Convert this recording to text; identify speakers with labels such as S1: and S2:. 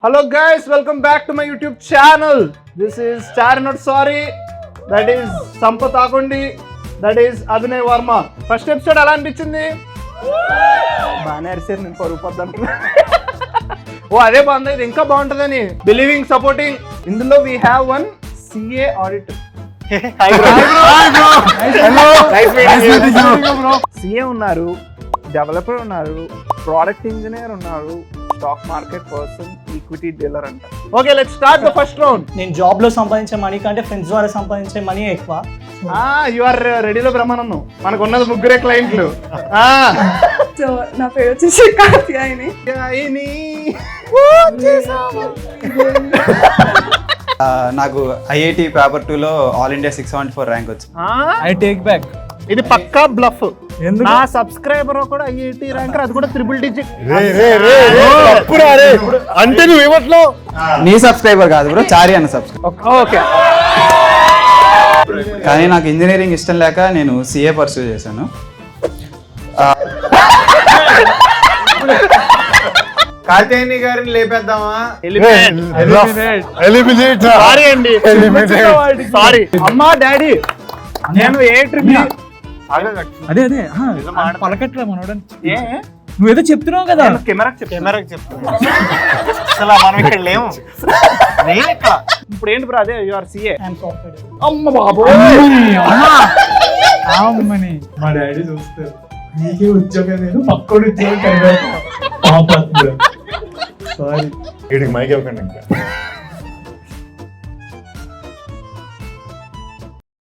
S1: Hello guys, welcome back to my YouTube channel. This is Char Not Sorry. That is Sampath Agundi. That is Abhinay Verma. First episode ఎలా అనిపించింది? బాగానే అరిసారు నేను పరుపద్దాను. ఓ అదే బాగుంది, ఇది ఇంకా బాగుంటుందని. Believing supporting. ఇందులో we have one CA auditor. Hi bro. Hello. Nice CA ఉన్నారు, డెవలపర్ ఉన్నారు, ప్రోడక్ట్ ఇంజనీర్ ఉన్నారు, stock market person, equity dealer అంట. Okay, let's start the first round.
S2: నేను జాబ్ లో సంపాదించే మనీ కంటే ఫ్రెండ్స్ ద్వారా సంపాదించే మనీ ఎక్కువ.
S1: యు ఆర్ రెడీలో బ్రహ్మానందం. మనకు ఉన్నది ముగ్గురే క్లయింట్లు.
S3: సో నా పేరు వచ్చేసి కాత్యాయిని.
S4: నాకు ఐఐటి పేపర్ 2లో ఆల్ ఇండియా 674 ర్యాంక్ వచ్చింది.
S2: I take back.
S1: ఇది పక్కా బ్లఫ్. నా సబ్స్క్రైబర్ కూడా ఐఐటి ర్యాంకర్, అది కూడా ట్రిపుల్ డిజిట్. అంటే నువ్వు ఇవ్వట్లో
S4: నీ సబ్స్క్రైబర్ కాదు బ్రో, చారి అన్న సబ్స్క్రైబర్.
S1: ఓకే,
S4: కానీ నాకు ఇంజనీరింగ్ ఇష్టం లేక నేను సిఏ పర్సూ చేశాను.
S5: కాత్యాయని గారిని లేపేద్దామా?
S1: సారీ అండి, సారీ అమ్మా డాడీ. నేను ఏ ట్రిపుల్
S2: అదే పలకట్లే మనోడు. నువ్వేదో చెప్తున్నావు కదా.
S1: కెమెరాకి
S5: అసలు మనం ఇక్కడ లేము. నేను ఇక్కడ
S1: ఇప్పుడు ఏంటి బ్రో? అదే యు ఆర్ సిఏ.
S2: అమ్మ బాబోయ్, అమ్మని
S5: మా డాడీ చూస్తారు. నీకే ఉద్యోగం, నేను పక్కడు ఉద్యోగం. సారీ, వీడికి మైక్ ఇవ్వకండి ఇంకా.